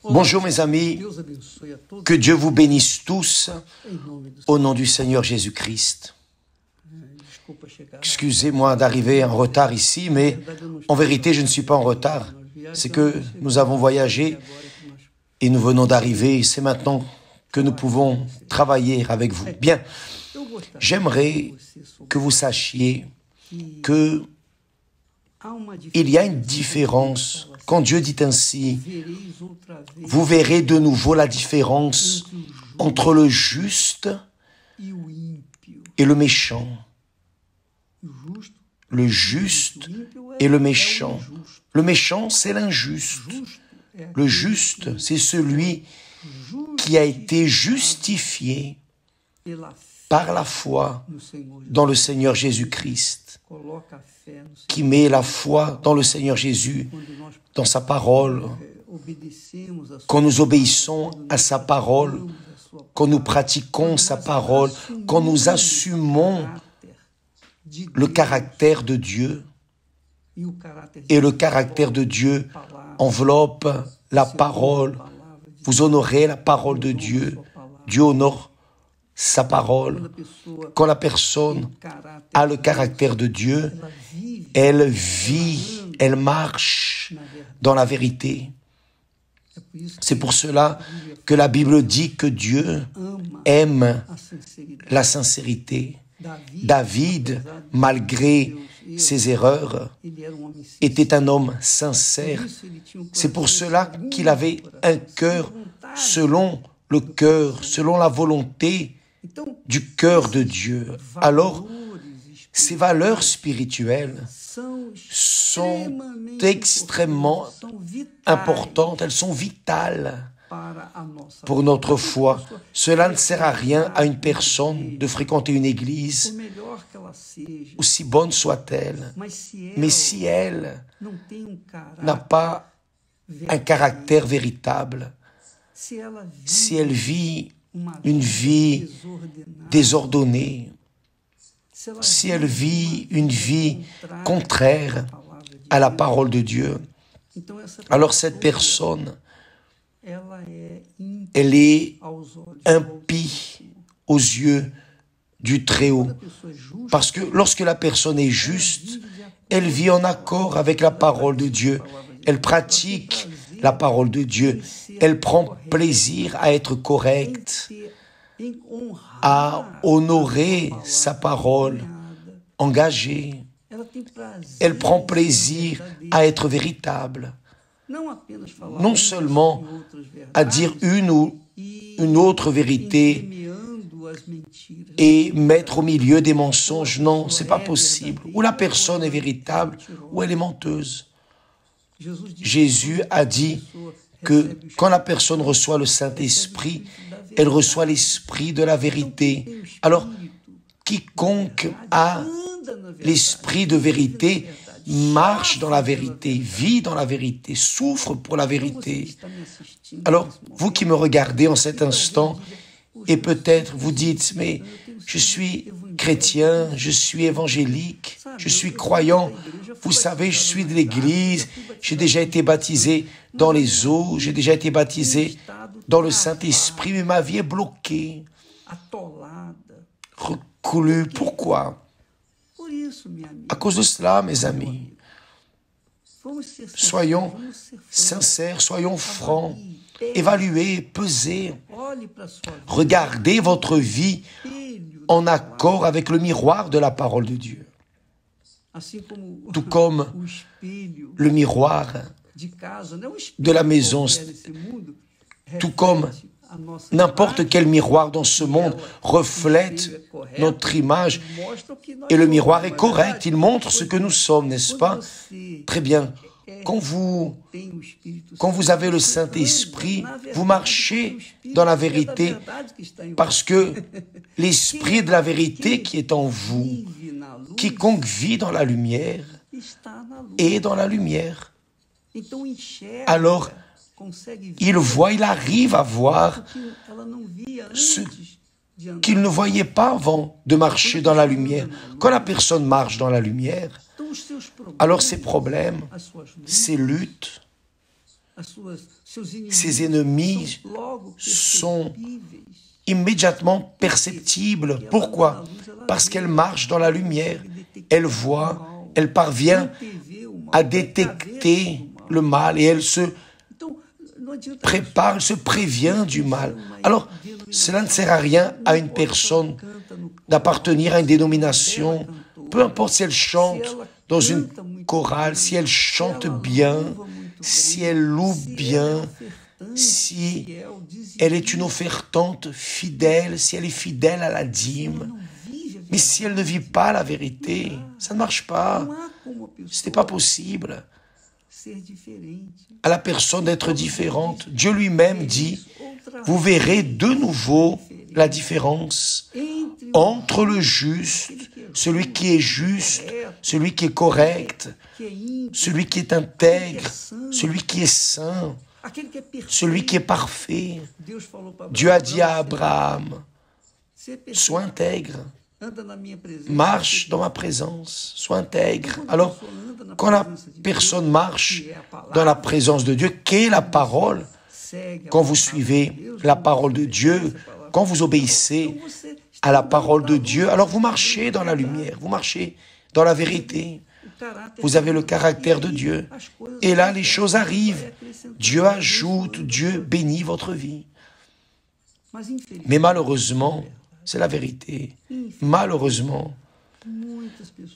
Bonjour mes amis, que Dieu vous bénisse tous au nom du Seigneur Jésus-Christ. Excusez-moi d'arriver en retard ici, mais en vérité je ne suis pas en retard. C'est que nous avons voyagé et nous venons d'arriver. C'est maintenant que nous pouvons travailler avec vous. Bien, j'aimerais que vous sachiez que il y a une différence. Quand Dieu dit ainsi, vous verrez de nouveau la différence entre le juste et le méchant. Le juste et le méchant. Le méchant, c'est l'injuste. Le juste, c'est celui qui a été justifié par la foi dans le Seigneur Jésus-Christ, qui met la foi dans le Seigneur Jésus, dans sa parole, quand nous obéissons à sa parole, quand nous pratiquons sa parole, quand nous assumons le caractère de Dieu, et le caractère de Dieu enveloppe la parole. Vous honorez la parole de Dieu. Dieu honore sa parole. Quand la personne a le caractère de Dieu, elle vit, elle marche dans la vérité. C'est pour cela que la Bible dit que Dieu aime la sincérité. David, malgré ses erreurs, était un homme sincère. C'est pour cela qu'il avait un cœur selon le cœur, selon la volonté du cœur de Dieu. Alors, ces valeurs spirituelles sont extrêmement importantes, elles sont vitales pour notre foi. Cela ne sert à rien à une personne de fréquenter une église, aussi bonne soit-elle, mais si elle n'a pas un caractère véritable, si elle vit une vie désordonnée, si elle vit une vie contraire à la parole de Dieu, alors cette personne, elle est impie aux yeux du Très-Haut. Parce que lorsque la personne est juste, elle vit en accord avec la parole de Dieu. Elle pratique la parole de Dieu. Elle prend plaisir à être correcte, à honorer sa parole, engagée. Elle prend plaisir à être véritable. Non seulement à dire une ou une autre vérité et mettre au milieu des mensonges. Non, c'est pas possible. Ou la personne est véritable, ou elle est menteuse. Jésus a dit que quand la personne reçoit le Saint-Esprit, elle reçoit l'Esprit de la vérité. Alors, quiconque a l'Esprit de vérité marche dans la vérité, vit dans la vérité, souffre pour la vérité. Alors, vous qui me regardez en cet instant, et peut-être vous dites, mais je suis chrétien, je suis évangélique, je suis croyant, vous savez, je suis de l'église, j'ai déjà été baptisé dans les eaux, j'ai déjà été baptisé dans le Saint-Esprit, mais ma vie est bloquée, recoulue. Pourquoi ? À cause de cela, mes amis, soyons sincères, soyons francs, évaluez, pesez, regardez votre vie en accord avec le miroir de la parole de Dieu. Tout comme le miroir de la maison, tout comme n'importe quel miroir dans ce monde reflète notre image et le miroir est correct, il montre ce que nous sommes, n'est-ce pas? Très bien. Quand vous avez le Saint-Esprit, vous marchez dans la vérité parce que l'Esprit de la vérité qui est en vous, quiconque vit dans la lumière, est dans la lumière. Alors, il voit, il arrive à voir ce qu'il ne voyait pas avant de marcher dans la lumière. Quand la personne marche dans la lumière, alors ses problèmes, ses luttes, ses ennemis sont immédiatement perceptibles. Pourquoi? Parce qu'elle marche dans la lumière, elle voit, elle parvient à détecter le mal et elle se prépare, elle se prévient du mal. Alors, cela ne sert à rien à une personne d'appartenir à une dénomination, peu importe si elle chante dans une chorale, si elle chante bien, si elle loue bien, si elle est une offertante fidèle, si elle est fidèle à la dîme. Mais si elle ne vit pas la vérité, ça ne marche pas. Ce n'est pas possible à la personne d'être différente. Dieu lui-même dit, vous verrez de nouveau la différence entre le juste, celui qui est juste, celui qui est correct, celui qui est intègre, celui qui est saint, celui qui est parfait. Dieu a dit à Abraham, sois intègre, marche dans ma présence, sois intègre. Alors, quand la personne marche dans la présence de Dieu, qu'est la parole? Quand vous suivez la parole de Dieu, quand vous obéissez à la parole de Dieu, alors vous marchez dans la lumière, vous marchez dans la vérité. Vous avez le caractère de Dieu. Et là, les choses arrivent. Dieu ajoute, Dieu bénit votre vie. Mais malheureusement, c'est la vérité. Malheureusement,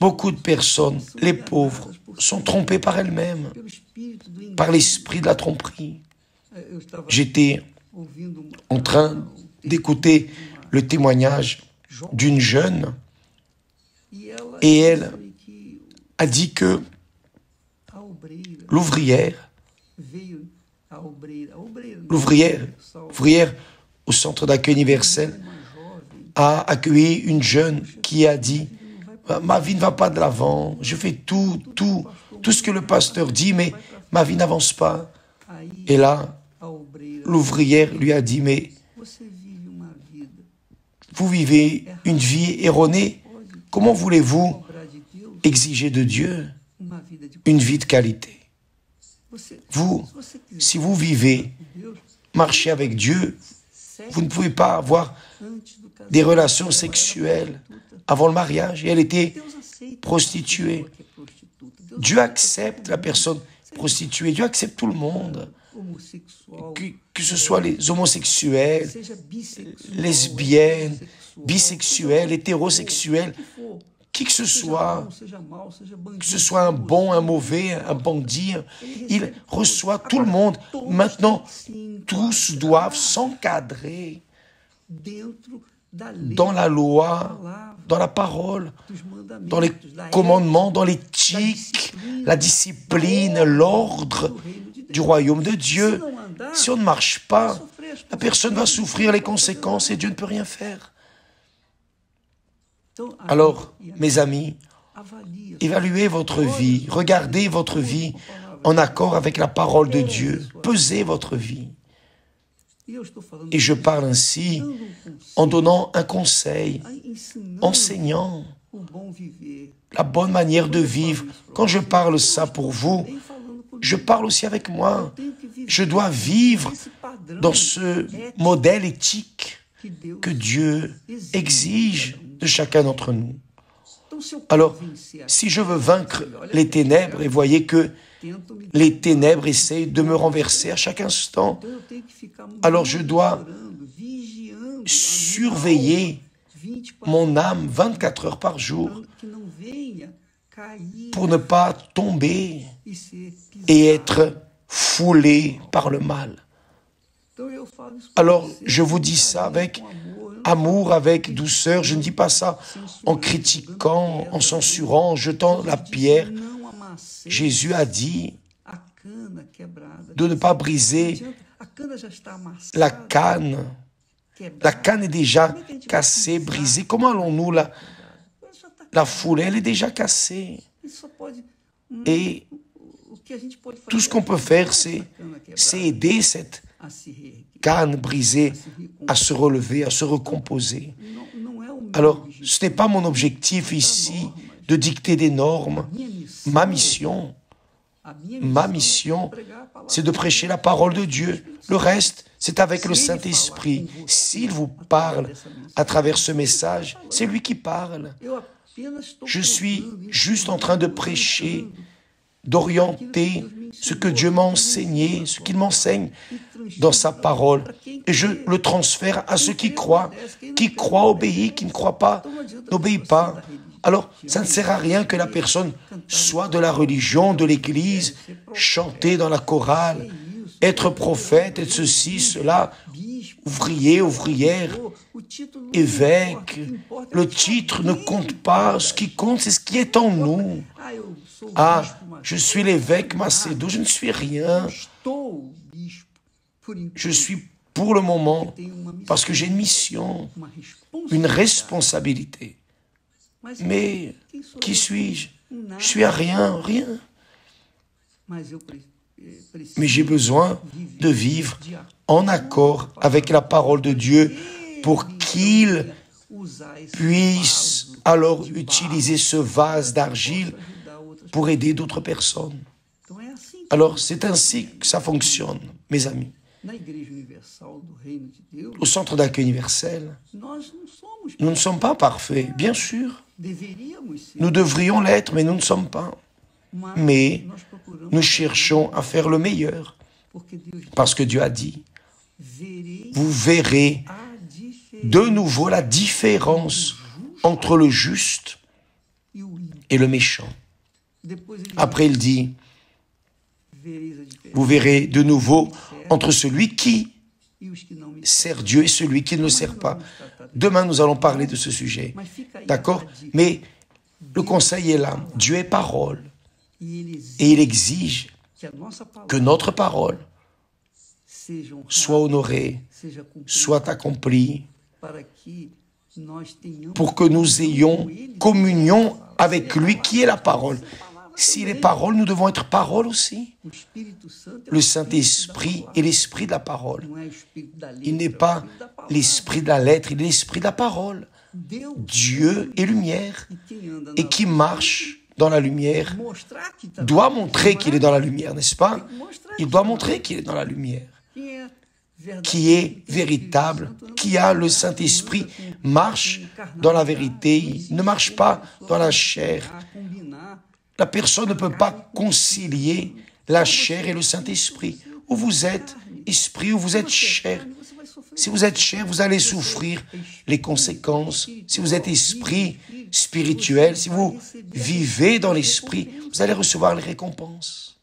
beaucoup de personnes, les pauvres, sont trompées par elles-mêmes, par l'esprit de la tromperie. J'étais en train d'écouter le témoignage d'une jeune et elle a dit que l'ouvrière au centre d'accueil universel a accueilli une jeune qui a dit « Ma vie ne va pas de l'avant, je fais tout ce que le pasteur dit, mais ma vie n'avance pas. » Et là, l'ouvrière lui a dit « Mais vous vivez une vie erronée, comment voulez-vous exiger de Dieu une vie de qualité? Vous, si vous vivez, marchez avec Dieu, vous ne pouvez pas avoir des relations sexuelles avant le mariage. Et elle était prostituée. Dieu accepte la personne prostituée, Dieu accepte tout le monde. Que ce soit les homosexuels, lesbiennes, bisexuels, hétérosexuels, qui que ce soit un bon, un mauvais, un bandit, il reçoit tout le monde. Maintenant, tous doivent s'encadrer dans la loi, dans la parole, dans les commandements, dans l'éthique, la discipline, l'ordre du royaume de Dieu. Si on ne marche pas, la personne va souffrir les conséquences et Dieu ne peut rien faire. Alors, mes amis, évaluez votre vie, regardez votre vie en accord avec la parole de Dieu, pesez votre vie. Et je parle ainsi en donnant un conseil, enseignant la bonne manière de vivre. Quand je parle ça pour vous, je parle aussi avec moi. Je dois vivre dans ce modèle éthique que Dieu exige de chacun d'entre nous. Alors, si je veux vaincre les ténèbres, et voyez que les ténèbres essayent de me renverser à chaque instant, alors je dois surveiller mon âme 24 heures par jour pour ne pas tomber et être foulé par le mal. Alors, je vous dis ça avec amour, avec douceur. Je ne dis pas ça en critiquant, en censurant, en jetant la pierre. Jésus a dit de ne pas briser la canne. La canne est déjà cassée, brisée. Comment allons-nous la fouler? Elle est déjà cassée. Et tout ce qu'on peut faire, c'est aider cette canne brisée à se relever, à se recomposer. Alors, ce n'est pas mon objectif ici de dicter des normes. Ma mission, Ma mission, c'est de prêcher la parole de Dieu. Le reste, c'est avec le Saint-Esprit. S'il vous parle à travers ce message, c'est lui qui parle. Je suis juste en train de prêcher, d'orienter ce que Dieu m'a enseigné, ce qu'il m'enseigne dans sa parole. Et je le transfère à ceux qui croient obéit, qui ne croient pas, n'obéit pas. Alors, ça ne sert à rien que la personne soit de la religion, de l'Église, chanter dans la chorale, être prophète, être ceci, cela, ouvrier, ouvrière, évêque. Le titre ne compte pas. Ce qui compte, c'est ce qui est en nous. Ah, je suis l'évêque Macedo, je ne suis rien. Je suis pour le moment parce que j'ai une mission, une responsabilité. Mais qui suis-je? Je suis à rien, rien. Mais j'ai besoin de vivre en accord avec la parole de Dieu pour qu'il puisse alors utiliser ce vase d'argile pour aider d'autres personnes. Alors, c'est ainsi que ça fonctionne, mes amis. Au centre d'accueil universel, nous ne sommes pas parfaits, bien sûr. Nous devrions l'être, mais nous ne sommes pas. Mais nous cherchons à faire le meilleur. Parce que Dieu a dit, vous verrez de nouveau la différence entre le juste et le méchant. Après, il dit, vous verrez de nouveau entre celui qui sert Dieu et celui qui ne le sert pas. Demain, nous allons parler de ce sujet. D'accord? Mais le conseil est là. Dieu est parole. Et il exige que notre parole soit honorée, soit accomplie, pour que nous ayons communion avec lui qui est la parole. S'il est parole, nous devons être parole aussi. Le Saint-Esprit est l'esprit de la parole. Il n'est pas l'esprit de la lettre, il est l'esprit de la parole. Dieu est lumière et qui marche dans la lumière doit montrer qu'il est dans la lumière, n'est-ce pas? Il doit montrer qu'il est dans la lumière. Qui est véritable, qui a le Saint-Esprit, marche dans la vérité, il ne marche pas dans la chair. La personne ne peut pas concilier la chair et le Saint-Esprit. Ou vous êtes esprit, ou vous êtes chair. Si vous êtes chair, vous allez souffrir les conséquences. Si vous êtes esprit spirituel, si vous vivez dans l'esprit, vous allez recevoir les récompenses.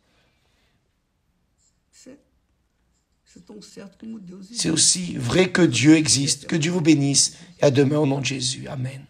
C'est aussi vrai que Dieu existe, que Dieu vous bénisse. Et à demain au nom de Jésus. Amen.